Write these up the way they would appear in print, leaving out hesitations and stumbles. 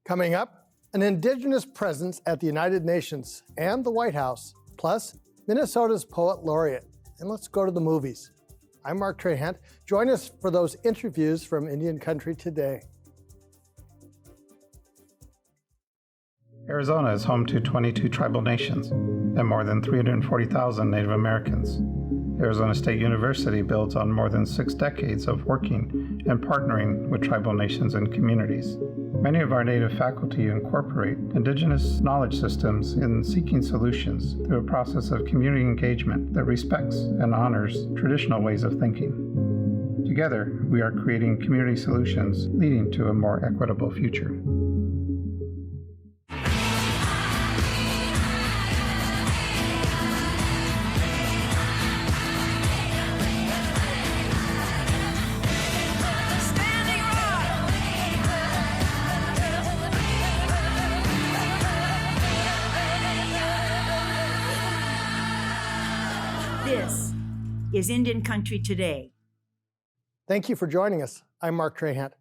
Coming up, an Indigenous presence at the United Nations and the White House, plus Minnesota's poet laureate. And let's go to the movies. I'm Mark Trahant. Join us for those interviews from Indian Country today. Arizona is home to 22 tribal nations and more than 340,000 Native Americans. Arizona State University builds on more than 6 decades of working and partnering with tribal nations and communities. Many of our Native faculty incorporate Indigenous knowledge systems in seeking solutions through a process of community engagement that respects and honors traditional ways of thinking. Together, we are creating community solutions leading to a more equitable future. This is Indian Country Today. Thank you for joining us. I'm Mark Trahant.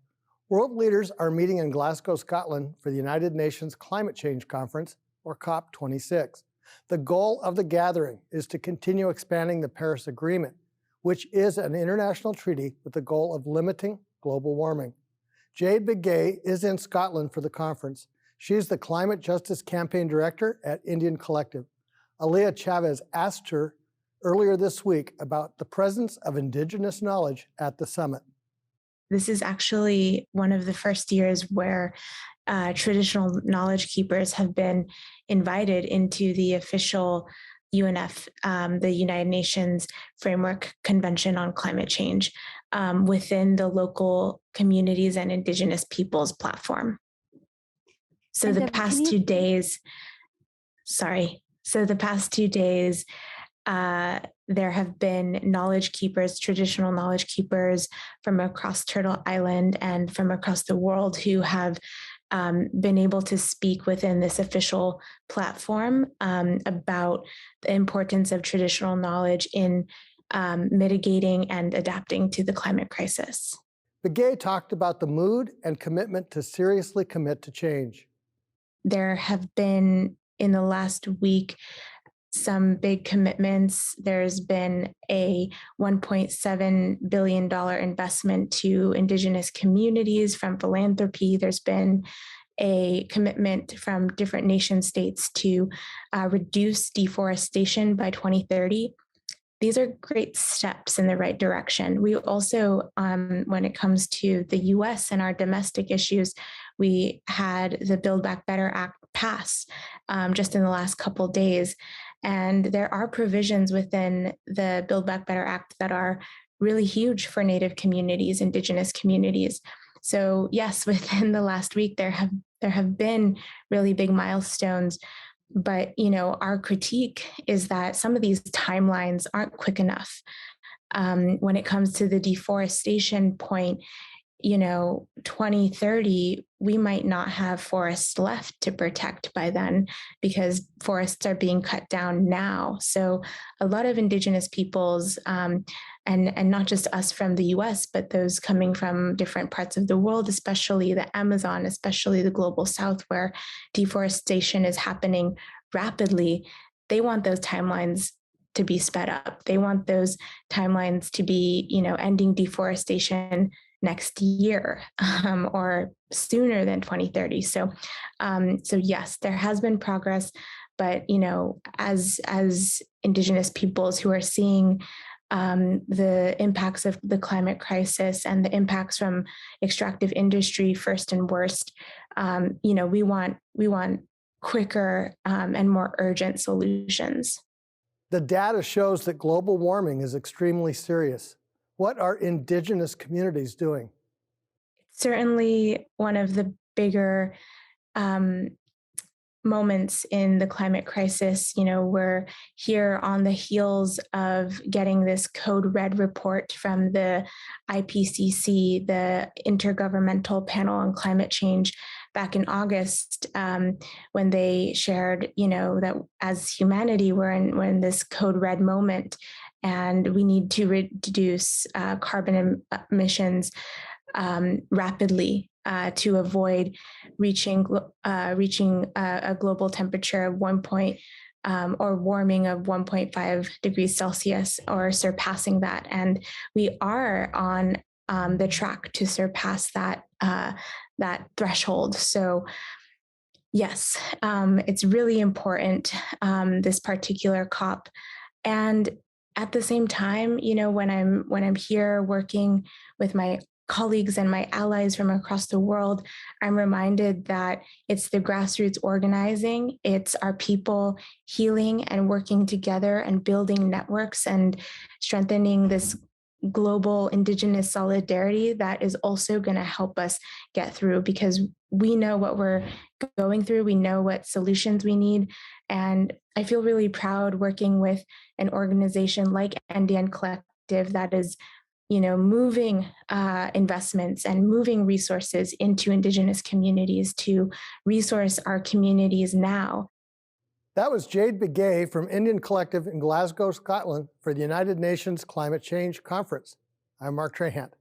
World leaders are meeting in Glasgow, Scotland for the United Nations Climate Change Conference, or COP26. The goal of the gathering is to continue expanding the Paris Agreement, which is an international treaty with the goal of limiting global warming. Jade Begay is in Scotland for the conference. She's the Climate Justice Campaign Director at Indian Collective. Aaliyah Chavez asked her earlier this week about the presence of Indigenous knowledge at the summit. This is actually one of the first years where traditional knowledge keepers have been invited into the official UNF, the United Nations Framework Convention on Climate Change, within the local communities and Indigenous peoples platform. So the past 2 days, there have been knowledge keepers, traditional knowledge keepers from across Turtle Island and from across the world who have been able to speak within this official platform about the importance of traditional knowledge in mitigating and adapting to the climate crisis. Begay talked about the mood and commitment to seriously commit to change. There have been, in the last week, some big commitments. There's been a $1.7 billion investment to Indigenous communities from philanthropy. There's been a commitment from different nation states to reduce deforestation by 2030. These are great steps in the right direction. We also, when it comes to the US and our domestic issues, we had the Build Back Better Act pass just in the last couple days. And there are provisions within the Build Back Better Act that are really huge for Native communities, Indigenous communities. So yes, within the last week, there have been really big milestones. But, our critique is that some of these timelines aren't quick enough. When it comes to the deforestation point, 2030, we might not have forests left to protect by then because forests are being cut down now. So a lot of Indigenous peoples, and not just us from the US, but those coming from different parts of the world, especially the Amazon, especially the global South, where deforestation is happening rapidly, they want those timelines to be sped up. They want those timelines to be, ending deforestation next year or sooner than 2030. So yes, there has been progress, but as Indigenous peoples who are seeing the impacts of the climate crisis and the impacts from extractive industry first and worst, we want quicker and more urgent solutions. The data shows that global warming is extremely serious. What are Indigenous communities doing? Certainly one of the bigger moments in the climate crisis. We're here on the heels of getting this Code Red report from the IPCC, the Intergovernmental Panel on Climate Change, back in August, when they shared, that as humanity, we're in this Code Red moment, and we need to reduce carbon emissions rapidly to avoid reaching a global temperature of or warming of 1.5 degrees Celsius or surpassing that. And we are on the track to surpass that threshold. So yes, it's really important, this particular COP. And at the same time, when I'm here working with my colleagues and my allies from across the world, I'm reminded that it's the grassroots organizing, it's our people healing and working together and building networks and strengthening this global Indigenous solidarity that is also going to help us get through, because we know what we're going through, we know what solutions we need. And I feel really proud working with an organization like NDN Collective that is moving investments and moving resources into Indigenous communities to resource our communities now. That was Jade Begay from Indian Collective in Glasgow, Scotland for the United Nations Climate Change Conference. I'm Mark Trahant.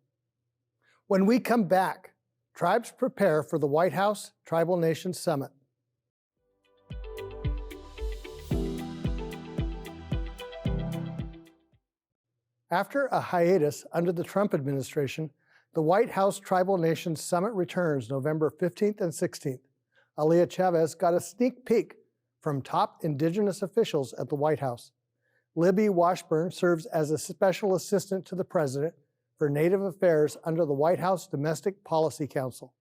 When we come back, tribes prepare for the White House Tribal Nations Summit. After a hiatus under the Trump administration, the White House Tribal Nations Summit returns November 15th and 16th. Aliyah Chavez got a sneak peek from top Indigenous officials at the White House. Libby Washburn serves as a special assistant to the president for Native Affairs under the White House Domestic Policy Council.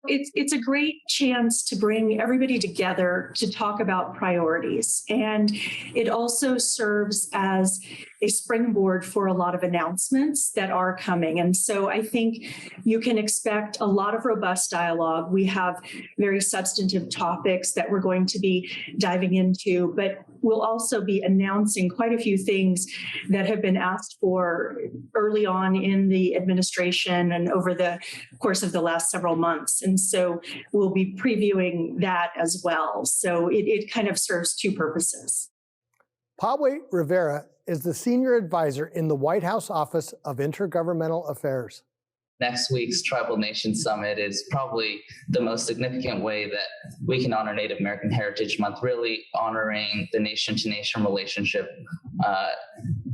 It's a great chance to bring everybody together to talk about priorities. And it also serves as a springboard for a lot of announcements that are coming. And so I think you can expect a lot of robust dialogue. We have very substantive topics that we're going to be diving into, but we'll also be announcing quite a few things that have been asked for early on in the administration and over the course of the last several months. And so we'll be previewing that as well. So it kind of serves two purposes. Pawe Rivera is the senior advisor in the White House Office of Intergovernmental Affairs. Next week's Tribal Nations Summit is probably the most significant way that we can honor Native American Heritage Month, really honoring the nation-to-nation relationship,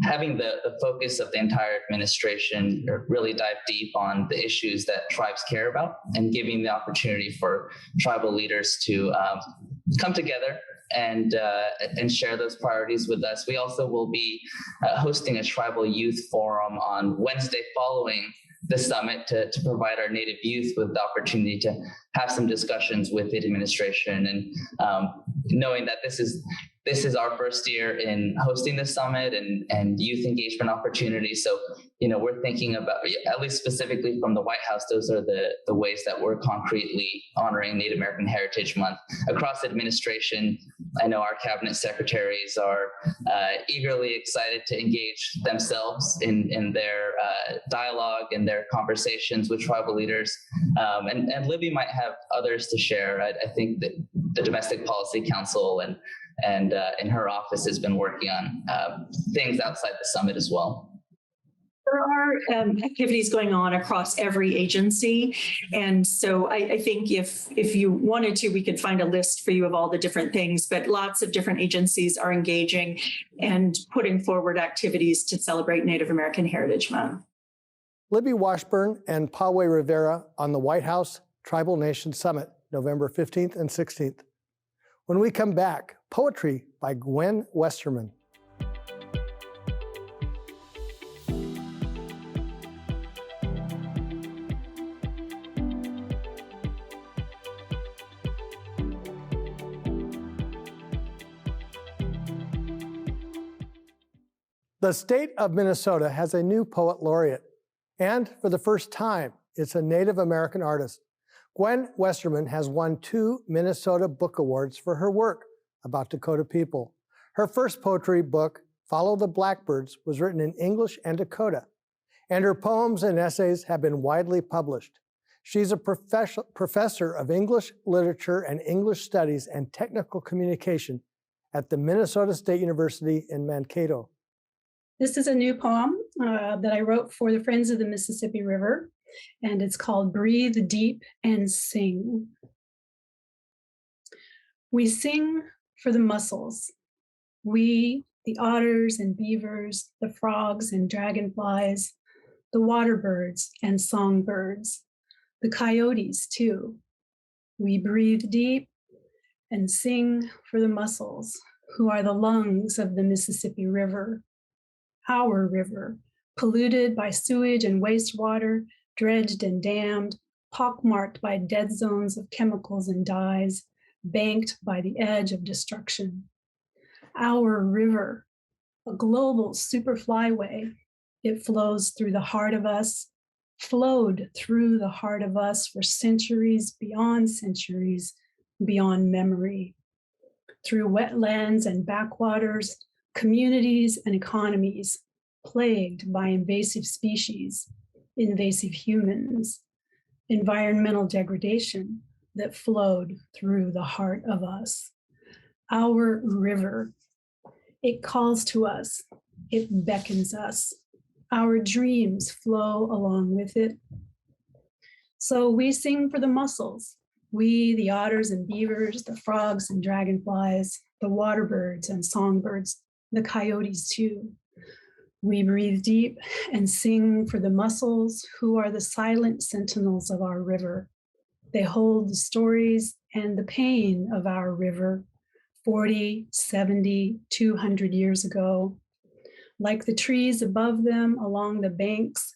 having the focus of the entire administration really dive deep on the issues that tribes care about and giving the opportunity for tribal leaders to come together and share those priorities with us. We also will be hosting a tribal youth forum on Wednesday following the summit to provide our Native youth with the opportunity to have some discussions with the administration, and knowing that this is our first year in hosting the summit and youth engagement opportunities. So, we're thinking about, at least specifically from the White House, those are the ways that we're concretely honoring Native American Heritage Month. Across the administration, I know our cabinet secretaries are eagerly excited to engage themselves in their dialogue and their conversations with tribal leaders. And Libby might have others to share. I think that the Domestic Policy Council and in her office has been working on things outside the summit as well. There are activities going on across every agency. And so I think if you wanted to, we could find a list for you of all the different things, but lots of different agencies are engaging and putting forward activities to celebrate Native American Heritage Month. Libby Washburn and Pawe Rivera on the White House Tribal Nations Summit, November 15th and 16th. When we come back, poetry by Gwen Westerman. The state of Minnesota has a new poet laureate, and for the first time, it's a Native American artist. Gwen Westerman has won 2 Minnesota Book Awards for her work about Dakota people. Her first poetry book, Follow the Blackbirds, was written in English and Dakota, and her poems and essays have been widely published. She's a professor of English literature and English studies and technical communication at the Minnesota State University in Mankato. This is a new poem that I wrote for the Friends of the Mississippi River. and it's called Breathe Deep and Sing. We sing for the mussels. We, the otters and beavers, the frogs and dragonflies, the water birds and songbirds, the coyotes too. We breathe deep and sing for the mussels, who are the lungs of the Mississippi River, our river, polluted by sewage and wastewater, dredged and dammed, pockmarked by dead zones of chemicals and dyes, banked by the edge of destruction. Our river, a global superflyway, it flows through the heart of us, flowed through the heart of us for centuries, beyond memory. Through wetlands and backwaters, communities and economies plagued by invasive species, invasive humans, environmental degradation that flowed through the heart of us. Our river, it calls to us, it beckons us. Our dreams flow along with it. So we sing for the mussels, we, the otters and beavers, the frogs and dragonflies, the water birds and songbirds, the coyotes too. We breathe deep and sing for the mussels, who are the silent sentinels of our river. They hold the stories and the pain of our river 40, 70, 200 years ago. Like the trees above them along the banks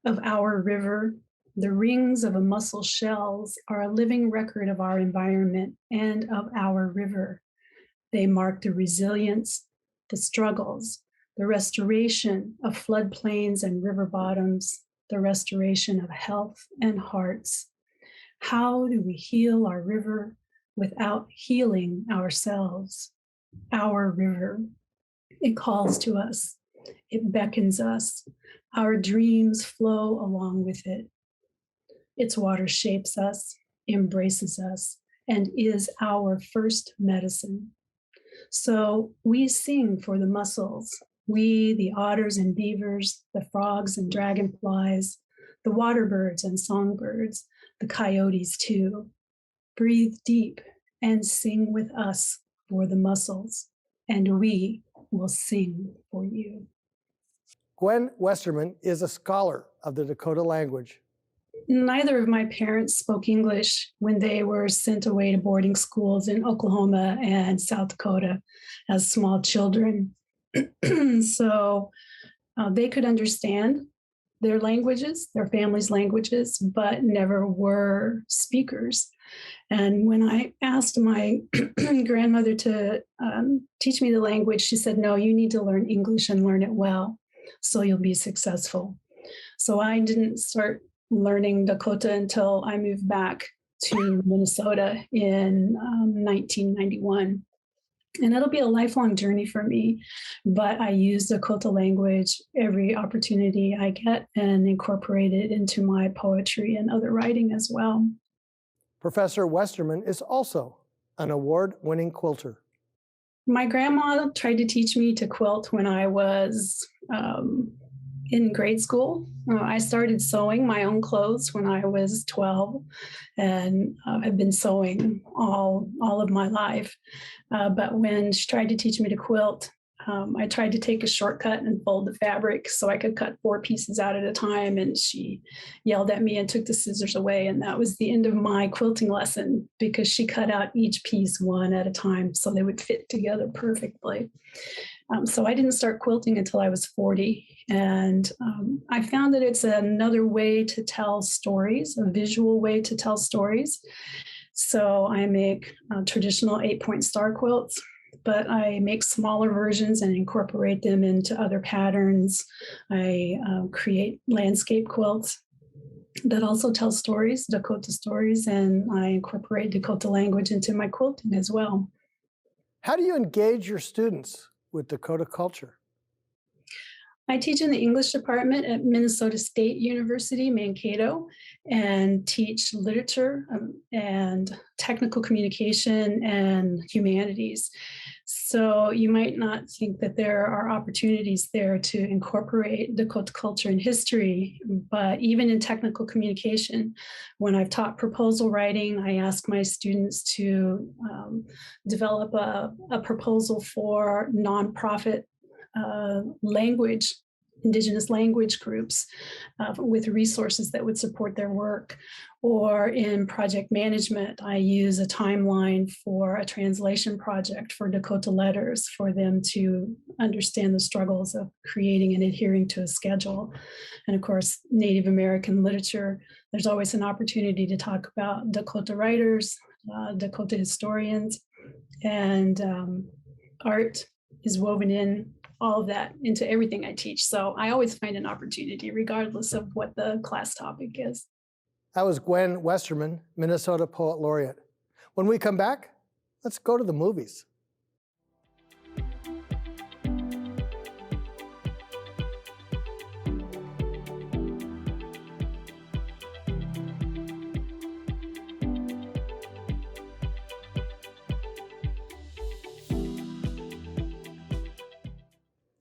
of our river, the rings of a mussel shells are a living record of our environment and of our river. They mark the resilience, the struggles, the restoration of floodplains and river bottoms, the restoration of health and hearts. How do we heal our river without healing ourselves? Our river, it calls to us, it beckons us. Our dreams flow along with it. Its water shapes us, embraces us, and is our first medicine. So we sing for the mussels, we, the otters and beavers, the frogs and dragonflies, the water birds and songbirds, the coyotes too. Breathe deep and sing with us for the mussels, and we will sing for you. Gwenerman is a scholar of the Dakota language. Neither of my parents spoke English when they were sent away to boarding schools in Oklahoma and South Dakota as small children. So they could understand their languages, their family's languages, but never were speakers. And when I asked my grandmother to teach me the language, she said, no, you need to learn English and learn it well, so you'll be successful. So I didn't start learning Dakota until I moved back to Minnesota in 1991. And it'll be a lifelong journey for me, but I use Dakota language every opportunity I get and incorporate it into my poetry and other writing as well. Professor Westerman is also an award-winning quilter. My grandma tried to teach me to quilt when I was in grade school. I started sewing my own clothes when I was 12, and I've been sewing all of my life. But when she tried to teach me to quilt, I tried to take a shortcut and fold the fabric so I could cut 4 pieces out at a time, and she yelled at me and took the scissors away, and that was the end of my quilting lesson because she cut out each piece one at a time so they would fit together perfectly. So I didn't start quilting until I was 40, and I found that it's another way to tell stories, a visual way to tell stories. So I make traditional 8-point star quilts, but I make smaller versions and incorporate them into other patterns. I create landscape quilts that also tell stories, Dakota stories, and I incorporate Dakota language into my quilting as well. How do you engage your students with Dakota culture? I teach in the English department at Minnesota State University, Mankato, and teach literature and technical communication and humanities. So you might not think that there are opportunities there to incorporate Dakota culture and history, but even in technical communication, when I've taught proposal writing, I ask my students to develop a proposal for nonprofit language, Indigenous language groups with resources that would support their work. Or in project management, I use a timeline for a translation project for Dakota letters for them to understand the struggles of creating and adhering to a schedule. And of course, Native American literature, there's always an opportunity to talk about Dakota writers, Dakota historians, and art is woven in, all of that into everything I teach. So I always find an opportunity regardless of what the class topic is. That was Gwenerman, Minnesota Poet Laureate. When we come back, let's go to the movies.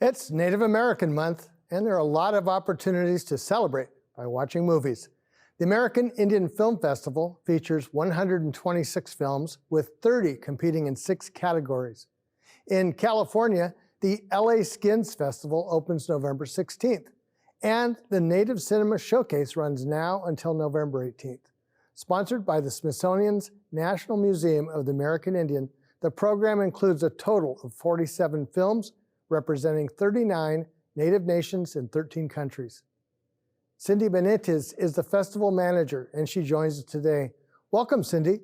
It's Native American Month, and there are a lot of opportunities to celebrate by watching movies. The American Indian Film Festival features 126 films with 30 competing in 6 categories. In California, the LA Skins Festival opens November 16th, and the Native Cinema Showcase runs now until November 18th. Sponsored by the Smithsonian's National Museum of the American Indian, the program includes a total of 47 films representing 39 Native nations in 13 countries. Cindy Benitez is the festival manager, and she joins us today. Welcome, Cindy.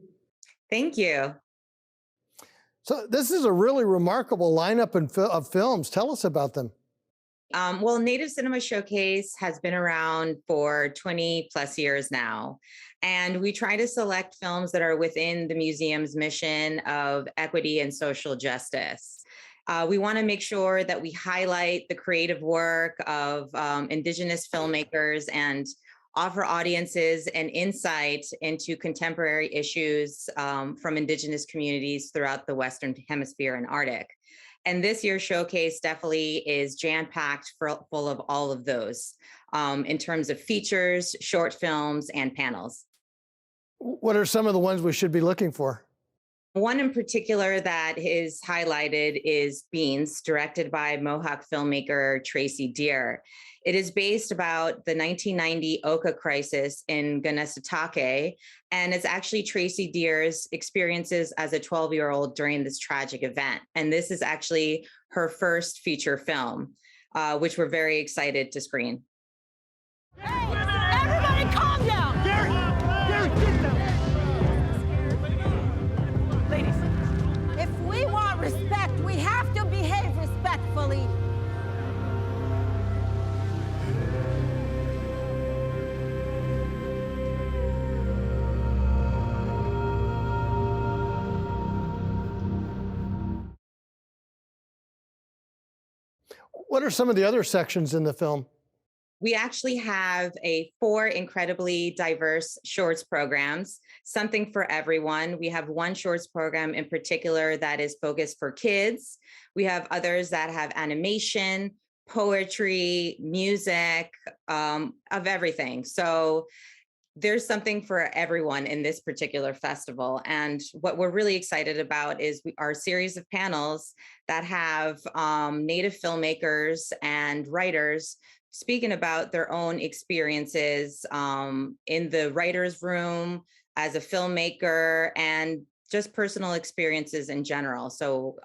Thank you. So this is a really remarkable lineup of films. Tell us about them. Well, Native Cinema Showcase has been around for 20 plus years now. And we try to select films that are within the museum's mission of equity and social justice. We want to make sure that we highlight the creative work of Indigenous filmmakers and offer audiences an insight into contemporary issues from Indigenous communities throughout the Western Hemisphere and Arctic. And this year's showcase definitely is jam-packed full of all of those in terms of features, short films, and panels. What are some of the ones we should be looking for? One in particular that is highlighted is Beans, directed by Mohawk filmmaker Tracy Deer. It is based about the 1990 Oka crisis in Gwenerman, and it's actually Tracy Deer's experiences as a 12-year-old during this tragic event. And this is actually her first feature film, which we're very excited to screen. Hey, everybody calm down! Gary, sit down! Ladies, if we want respect, we have to behave respectfully. What are some of the other sections in the film? We actually have 4 incredibly diverse shorts programs, something for everyone. We have one shorts program in particular that is focused for kids. We have others that have animation, poetry, music, of everything. So there's something for everyone in this particular festival. And what we're really excited about is our series of panels that have Native filmmakers and writers speaking about their own experiences in the writer's room, as a filmmaker, and just personal experiences in general. So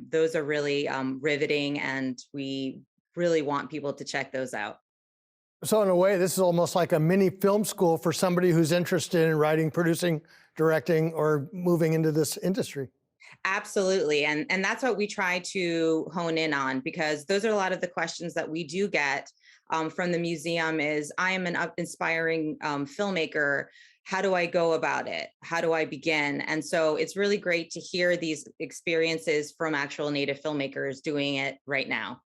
those are really riveting, and we really want people to check those out. So in a way, this is almost like a mini film school for somebody who's interested in writing, producing, directing, or moving into this industry. Absolutely. And that's what we try to hone in on, because those are a lot of the questions that we do get from the museum is, I am an inspiring filmmaker. How do I go about it? How do I begin? And so it's really great to hear these experiences from actual Native filmmakers doing it right now.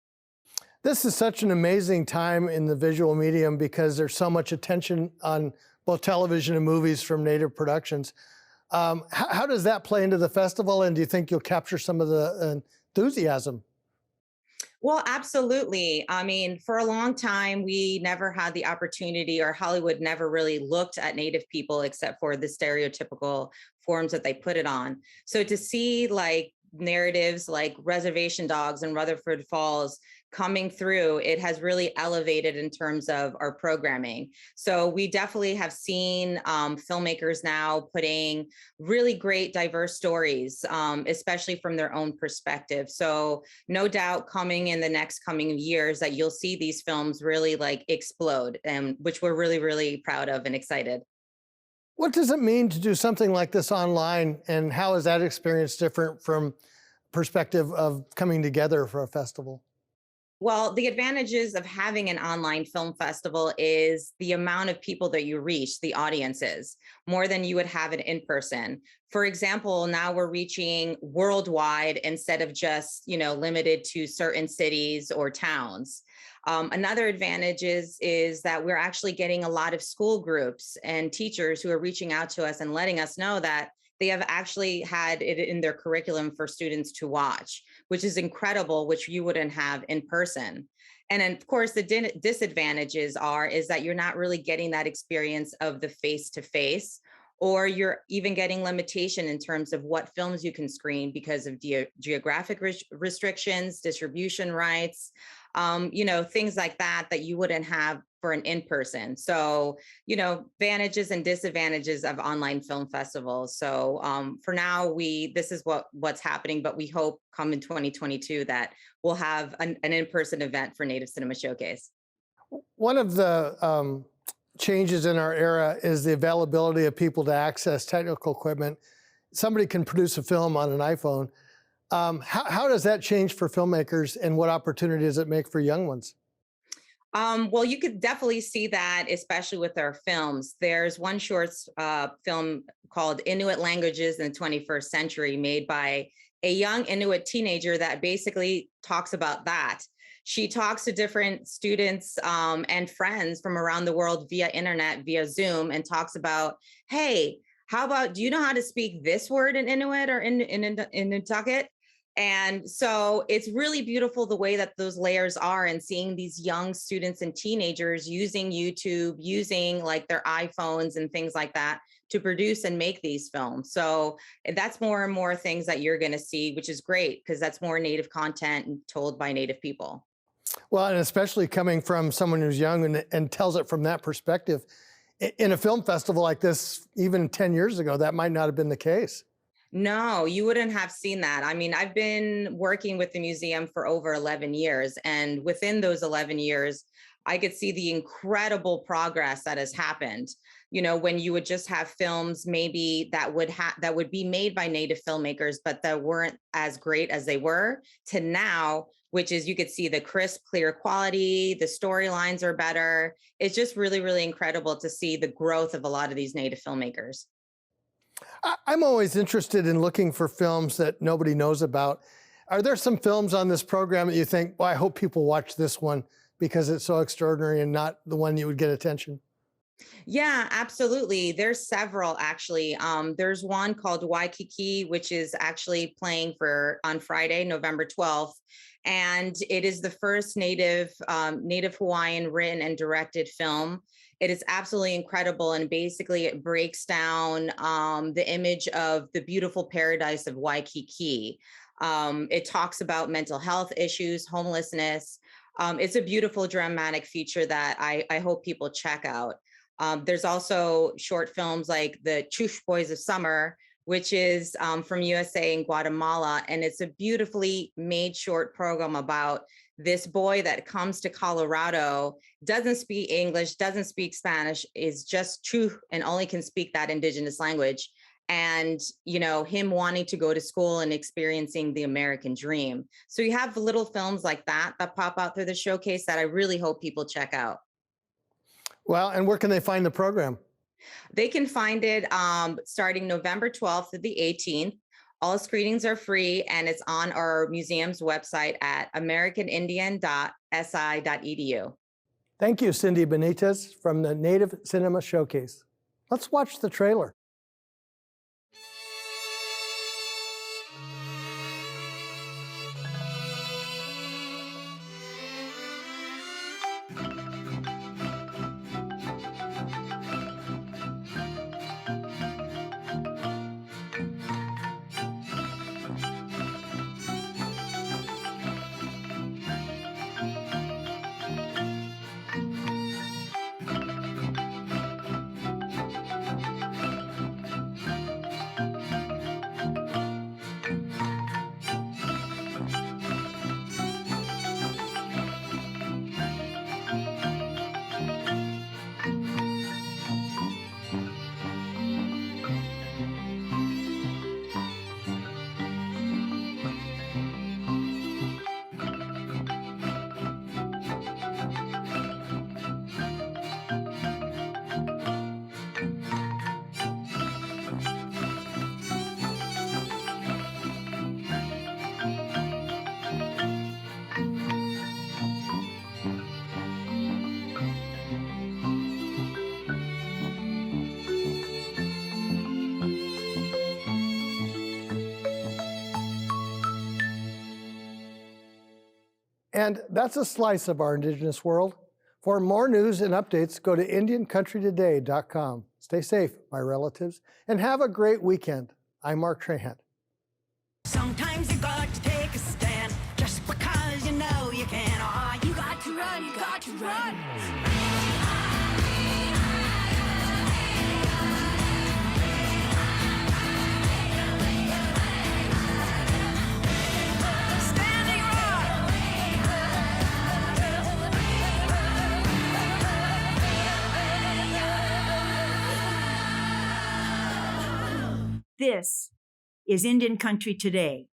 This is such an amazing time in the visual medium because there's so much attention on both television and movies from Native productions. How does that play into the festival? And do you think you'll capture some of the enthusiasm. Well, absolutely. I mean, for a long time, we never had the opportunity, or Hollywood never really looked at Native people except for the stereotypical forms that they put it on. So to see like narratives like Reservation Dogs and Rutherford Falls coming through, it has really elevated in terms of our programming. So we definitely have seen filmmakers now putting really great diverse stories, especially from their own perspective. So no doubt coming in the next coming years that you'll see these films really like explode, and which we're really, really proud of and excited. What does it mean to do something like this online, and how is that experience different from perspective of coming together for a festival? Well, the advantages of having an online film festival is the amount of people that you reach, the audiences, more than you would have it in person. For example, now we're reaching worldwide instead of just, limited to certain cities or towns. Another advantage is that we're actually getting a lot of school groups and teachers who are reaching out to us and letting us know that they have actually had it in their curriculum for students to watch, which is incredible, which you wouldn't have in person. And then, of course, the disadvantages is that you're not really getting that experience of the face-to-face, or you're even getting limitation in terms of what films you can screen because of geographic restrictions, distribution rights, things like that you wouldn't have for an in-person. So, advantages and disadvantages of online film festivals. So for now, this is what's happening, but we hope come in 2022 that we'll have an in-person event for Native Cinema Showcase. One of the changes in our era is the availability of people to access technical equipment. Somebody can produce a film on an iPhone. How does that change for filmmakers, and what opportunity does it make for young ones? Well, you could definitely see that, especially with our films. There's one short film called Inuit Languages in the 21st Century, made by a young Inuit teenager that basically talks about that. She talks to different students and friends from around the world via internet, via Zoom, and talks about, hey, do you know how to speak this word in Inuit or in Nantucket? And so it's really beautiful the way that those layers are, and seeing these young students and teenagers using YouTube, using like their iPhones and things like that to produce and make these films. So that's more and more things that you're going to see, which is great because that's more Native content and told by Native people. Well, and especially coming from someone who's young and tells it from that perspective. In a film festival like this, even 10 years ago, that might not have been the case. No, you wouldn't have seen that. I mean, I've been working with the museum for over 11 years, and within those 11 years, I could see the incredible progress that has happened. When you would just have films maybe that would be made by Native filmmakers, but that weren't as great as they were, to now, which is you could see the crisp, clear quality, the storylines are better. It's just really, really incredible to see the growth of a lot of these Native filmmakers. I'm always interested in looking for films that nobody knows about. Are there some films on this program that you think, well, I hope people watch this one because it's so extraordinary and not the one you would get attention? Yeah, absolutely. There's several actually. There's one called Waikiki, which is actually playing on Friday, November 12th. And it is the first Native Hawaiian written and directed film. It is absolutely incredible. And basically it breaks down the image of the beautiful paradise of Waikiki. It talks about mental health issues, homelessness. It's a beautiful dramatic feature that I hope people check out. There's also short films like the Chush Boys of Summer, which is from USA and Guatemala. And it's a beautifully made short program about this boy that comes to Colorado, doesn't speak English, doesn't speak Spanish, is just Chush and only can speak that indigenous language. And, him wanting to go to school and experiencing the American dream. So you have little films like that pop out through the showcase that I really hope people check out. Well, and where can they find the program? They can find it starting November 12th to the 18th. All screenings are free, and it's on our museum's website at americanindian.si.edu. Thank you, Cindy Benitez from the Native Cinema Showcase. Let's watch the trailer. And that's a slice of our Indigenous world. For more news and updates, go to IndianCountryToday.com. Stay safe, my relatives, and have a great weekend. I'm Mark Trahant. Sometimes you got to take a stand just because you know you can. Oh, you got to run, you got to run. Standing Rock. This is Indian Country Today.